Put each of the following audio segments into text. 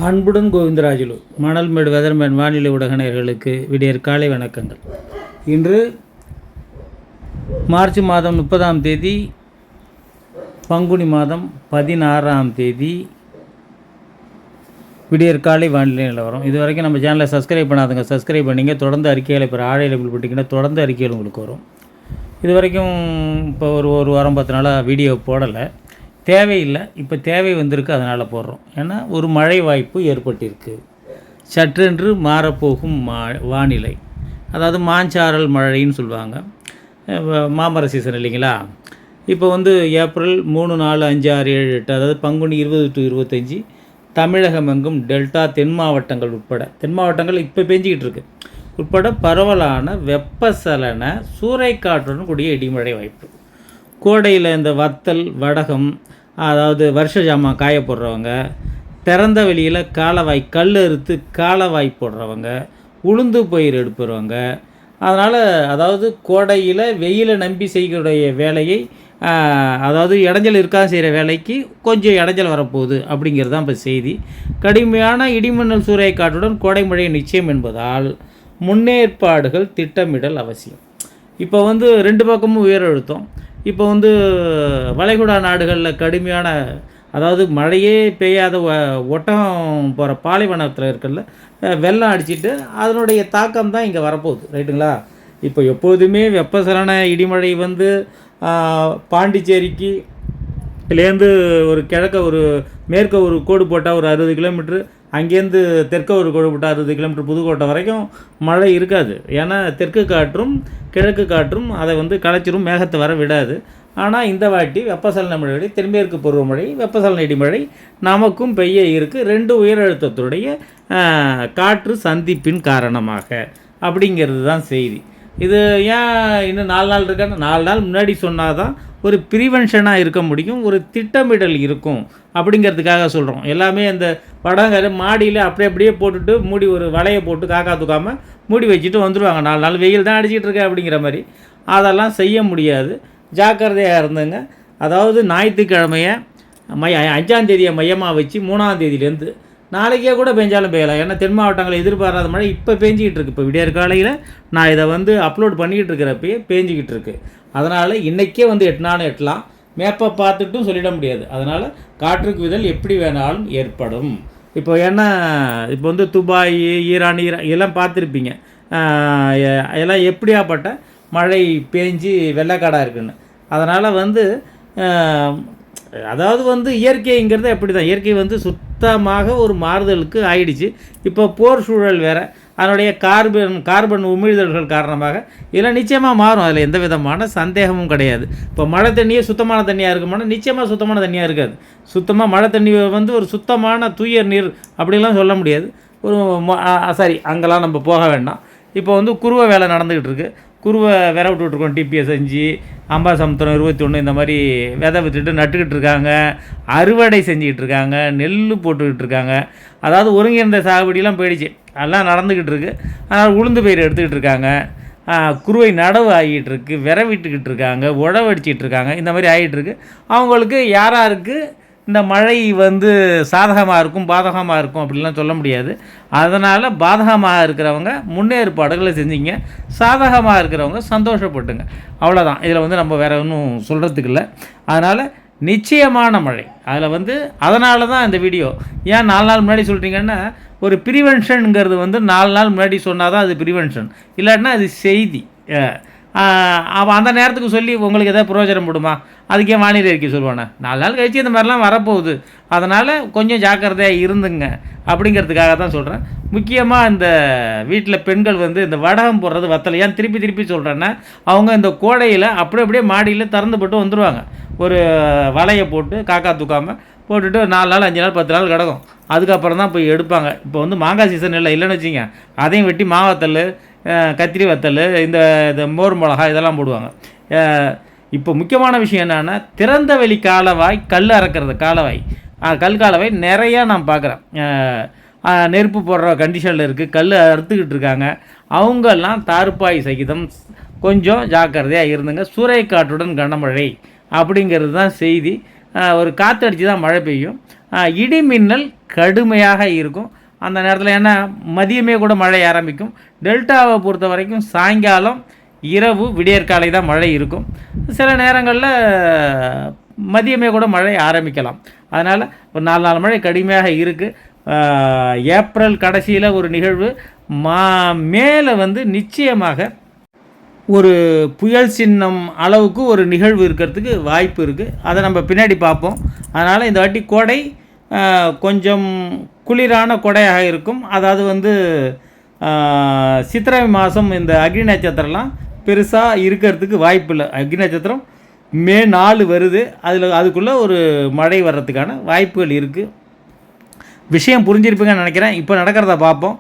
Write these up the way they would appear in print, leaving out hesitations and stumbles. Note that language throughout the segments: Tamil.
அன்புடன் கோவிந்தராஜுலு மணல்மேடு வெதர்மேன் வானிலை ஊடக நேயர்களுக்கு விடியற் காலை வணக்கங்கள். இன்று மார்ச் மாதம் 30ஆம் தேதி, பங்குனி மாதம் 16ஆம் தேதி, விடியற் காலை வானிலை நிலவரம். இது வரைக்கும் நம்ம சேனலை சப்ஸ்கிரைப் பண்ணாதுங்க, சப்ஸ்கிரைப் பண்ணிங்க. தொடர்ந்து அறிக்கைகளை இப்போ ஆடையில் போட்டிங்கன்னா தொடர்ந்து அறிக்கைகள் உங்களுக்கு வரும். இது வரைக்கும் இப்போ ஒரு வாரம் 10 நாளாக வீடியோ போடலை, தேவையில்லை. இப்போ தேவை வந்திருக்கு, அதனால் போடுறோம். ஏன்னா ஒரு மழை வாய்ப்பு ஏற்பட்டிருக்கு. சற்றென்று மாறப்போகும் வானிலை, அதாவது மாஞ்சாரல் மழைன்னு சொல்லுவாங்க. மாமர சீசன் இல்லைங்களா? இப்போ ஏப்ரல் 3, 4, 5, 6, 7, 8, அதாவது பங்குனி 20 to 25 தமிழகம் எங்கும் டெல்டா தென் மாவட்டங்கள் உட்பட, தென் மாவட்டங்கள் இப்போ பெஞ்சிக்கிட்டு இருக்கு உட்பட பரவலான வெப்பசலன சூறைக்காற்றுடன் கூடிய இடிமழை வாய்ப்பு. கோடையில் இந்த வத்தல், வடகம், அதாவது வருஷ ஜாமான் காய போடுறவங்க, திறந்த வெளியில் காலவாய் கல் அறுத்து காலவாய் போடுறவங்க, உளுந்து பயிர் எடுப்புறவங்க, அதனால் அதாவது கோடையில் வெயிலை நம்பி செய்யக்கூடிய வேலையை, அதாவது இடைஞ்சல் இருக்காது செய்கிற வேலைக்கு கொஞ்சம் இடைஞ்சல் வரப்போகுது அப்படிங்கிறது தான் இப்போ செய்தி. கடுமையான இடிமின்னல் சூறைக்காற்றுடன் கோடை மழை நிச்சயம் என்பதால் முன்னேற்பாடுகள் திட்டமிடல் அவசியம். இப்போ 2 பக்கமும் உயர் அழுத்தம். இப்போ வளைகுடா நாடுகளில் கடுமையான, அதாவது மழையே பெய்யாத ஒட்டகம் போகிற பாலைவனத்தில் இருக்கல வெள்ளம் அடிச்சிட்டு அதனுடைய தாக்கம் தான் இங்கே வரப்போகுது. ரைட்டுங்களா? இப்போ எப்போதுமே வெப்பசலன இடிமழை பாண்டிச்சேரிக்கு இதுலேருந்து ஒரு கிழக்க ஒரு மேற்க ஒரு கோடு போட்டால் ஒரு 60 கிலோமீட்ரு, அங்கேருந்து தெற்க ஒரு கோடு போட்டால் 60 கிலோமீட்டர் புதுக்கோட்டை வரைக்கும் மழை இருக்காது. ஏன்னா தெற்கு காற்றும் கிழக்கு காற்றும் அதை களைச்சிரும், மேகத்தை வர விடாது. ஆனால் இந்த வாட்டி வெப்பசலன மழை, தென்மேற்கு பருவமழை, வெப்பசலன இடிமழை நமக்கும் பெய்ய இருக்குது. 2 உயரழுத்தத்துடைய காற்று சந்திப்பின் காரணமாக அப்படிங்கிறது தான் செய்தி. இது ஏன் இன்னும் 4 நாள் இருக்கான்னு, 4 நாள் முன்னாடி சொன்னால் தான் ஒரு ப்ரிவென்ஷனாக இருக்க முடியும், ஒரு திட்டமிடல் இருக்கும் அப்படிங்கிறதுக்காக சொல்கிறோம். எல்லாமே அந்த படங்கள் மாடியில் அப்படியே போட்டுட்டு மூடி ஒரு வலையை போட்டு காக்கா தூக்காமல் மூடி வச்சுட்டு வந்துடுவாங்க. 4 நாள் வெயில் தான் அடிச்சிட்டு இருக்க அப்படிங்கிற மாதிரி. அதெல்லாம் செய்ய முடியாது, ஜாக்கிரதையாக இருந்துங்க. அதாவது ஞாயிற்றுக்கிழமையை 5ஆம் தேதியை மையமாக வச்சு 3ஆம் தேதியிலேருந்து நாளைக்கே கூட பெஞ்சாலும் பெய்யலாம். ஏன்னா தென் மாவட்டங்களில் எதிர்பாராத மழை இப்போ பெஞ்சிக்கிட்டு இருக்குது. இப்போ விடியற் காலையில் நான் இதை அப்லோட் பண்ணிக்கிட்டு இருக்கிறப்பயே பெஞ்சிக்கிட்டு இருக்கு. அதனால் இன்றைக்கே எட்டினாலும் எட்டலாம், மேப்பை பார்த்துட்டும் சொல்லிட முடியாது. அதனால் காற்றுக்கு விதல் எப்படி வேணாலும் ஏற்படும். இப்போ ஏன்னா இப்போ துபாய், ஈரான் இதெல்லாம் பார்த்துருப்பீங்க. எல்லாம் எப்படியாப்பட்ட மழை பேஞ்சு வெள்ளக்காடாக இருக்குன்னு. அதனால் அதாவது இயற்கைங்கிறது அப்படி தான். இயற்கை சுத்தமாக ஒரு மாறுதலுக்கு ஆயிடுச்சு. இப்போ போர் சூழல் வேறு, அதனுடைய கார்பன் உமிழ்தல்கள் காரணமாக இதெல்லாம் நிச்சயமாக மாறும். அதில் எந்த விதமான சந்தேகமும் கிடையாது. இப்போ மழை தண்ணியே சுத்தமான தண்ணியாக இருக்குமானா நிச்சயமாக சுத்தமான தண்ணியாக இருக்காது. சுத்தமாக மழை தண்ணி ஒரு சுத்தமான தூய நீர் அப்படிலாம் சொல்ல முடியாது. ஒரு சரி, அங்கெல்லாம் நம்ம போக வேண்டாம். இப்போ குருவை வேலை நடந்துக்கிட்டு இருக்குது. குருவை விரை விட்டுட்ருக்கோம். டிபிஎஸ் 5, அம்பாசமுத்திரம் 21 இந்த மாதிரி விதை விட்டுட்டு நட்டுக்கிட்டு இருக்காங்க, அறுவடை செஞ்சுக்கிட்டு இருக்காங்க, நெல் போட்டுக்கிட்டு இருக்காங்க. அதாவது ஒருங்கிணைந்த சாகுபடியெலாம் போயிடுச்சு, எல்லாம் நடந்துக்கிட்டு இருக்குது. அதனால் உளுந்து பயிர் எடுத்துக்கிட்டு இருக்காங்க, குருவை நடவு ஆகிட்டு இருக்கு, விரை விட்டுக்கிட்டு இருக்காங்க, உழவடிச்சிட்டு இருக்காங்க. இந்த மாதிரி ஆகிட்டுருக்கு. அவங்களுக்கு யாராருக்கு இந்த மழை சாதகமாக இருக்கும் பாதகமாக இருக்கும் அப்படிலாம் சொல்ல முடியாது. அதனால் பாதகமாக இருக்கிறவங்க முன்னேற்பாடுகளை செஞ்சிங்க, சாதகமாக இருக்கிறவங்க சந்தோஷப்பட்டுங்க, அவ்வளோதான். இதில் நம்ம வேறு ஒன்றும் சொல்கிறதுக்கு இல்லை. அதனால் நிச்சயமான மழை அதில் அதனால தான் இந்த வீடியோ. ஏன் 4 நாள் முன்னாடி சொல்கிறீங்கன்னா, ஒரு ப்ரிவென்ஷனுங்கிறது 4 நாள் முன்னாடி சொன்னால் தான் அது ப்ரிவென்ஷன், இல்லாட்டினா அது செய்தி. அந்த நேரத்துக்கு சொல்லி உங்களுக்கு எதாவது பிரயோஜனம் போடுமா? அதுக்கே வானிலை அறிக்கை சொல்லுவானே. 4 நாள் கழித்து இந்த மாதிரிலாம் வரப்போகுது, அதனால் கொஞ்சம் ஜாக்கிரதையாக இருந்துங்க அப்படிங்கிறதுக்காக தான் சொல்கிறேன். முக்கியமாக இந்த வீட்டில் பெண்கள் இந்த வடகம் போடுறது, வத்தலை ஏன் திருப்பி சொல்கிறேன்னா, அவங்க இந்த கோடையில் அப்படியே மாடியில் திறந்து போட்டு வந்துடுவாங்க. ஒரு வலையை போட்டு காக்கா தூக்காமல் போட்டுட்டு 4 நாள் 5 நாள் 10 நாள் கிடக்கும். அதுக்கப்புறம் தான் போய் எடுப்பாங்க. இப்போ மாங்காய் சீசன் இல்லைன்னு வச்சிங்க, அதையும் வெட்டி மாவத்தல், கத்திரி வத்தல், இந்த மோர் மிளகா இதெல்லாம் போடுவாங்க. இப்போ முக்கியமான விஷயம் என்னென்னா, திறந்த வெளி காலவாய் கல் அறக்கிறது, கல் காலவாய் நிறையா நான் பார்க்குறேன். நெருப்பு போடுற கண்டிஷனில் இருக்குது, கல் அறுத்துக்கிட்டு இருக்காங்க. அவங்கெல்லாம் தார்பாய் சகிதம் கொஞ்சம் ஜாக்கிரதையாக இருந்துங்க. சூறைக்காற்றுடன் கனமழை அப்படிங்கிறது தான் செய்தி. ஒரு காற்றடிச்சு தான் மழை பெய்யும். இடி மின்னல் கடுமையாக இருக்கும் அந்த நேரத்தில். ஏன்னா மதியமே கூட மழை ஆரம்பிக்கும். டெல்டாவை பொறுத்த வரைக்கும் சாயங்காலம் இரவு விடியற்காலை தான் மழை இருக்கும். சில நேரங்களில் மதியமே கூட மழை ஆரம்பிக்கலாம். அதனால் ஒரு 4 நாள் மழை கடுமையாக இருக்குது. ஏப்ரல் கடைசியில் ஒரு நிகழ்வு, மேலே வந்து நிச்சயமாக ஒரு புயல் சின்னம் அளவுக்கு ஒரு நிகழ்வு இருக்கிறதுக்கு வாய்ப்பு இருக்குது. அதை நம்ம பின்னாடி பார்ப்போம். அதனால் இந்த வாட்டி கோடை கொஞ்சம் குளிரான கொடையாக இருக்கும். அதாவது வந்து சித்திரை மாதம் இந்த அக்னி நட்சத்திரம்லாம் பெருசாக இருக்கிறதுக்கு வாய்ப்பு இல்லை. அக்னி நட்சத்திரம் மே 4 வருது. அதுக்குள்ளே ஒரு மழை வர்றதுக்கான வாய்ப்புகள் இருக்குது. விஷயம் புரிஞ்சிருப்பீங்கன்னு நினைக்கிறேன். இப்போ நடக்கிறத பார்ப்போம்.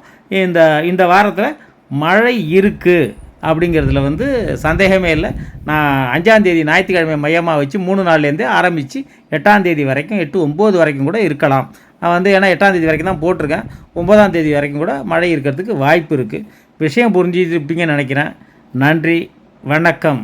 இந்த வாரத்தில் மழை இருக்குது அப்படிங்கிறதுல வந்து சந்தேகமே இல்லை. நான் 5ஆம் தேதி ஞாயிற்றுக்கிழமை மையமாக வச்சு 3 நாள்லேருந்தே ஆரம்பித்து 8ஆம் தேதி வரைக்கும் 8, 9 வரைக்கும் கூட இருக்கலாம். நான் வந்து ஏன்னா 8ஆம் தேதி வரைக்கும் தான் போட்டிருக்கேன். 9ஆம் தேதி வரைக்கும் கூட மழை இருக்கிறதுக்கு வாய்ப்பு இருக்குது. விஷயம் புரிஞ்சிருப்பீங்கன்னு நினைக்கிறேன். நன்றி, வணக்கம்.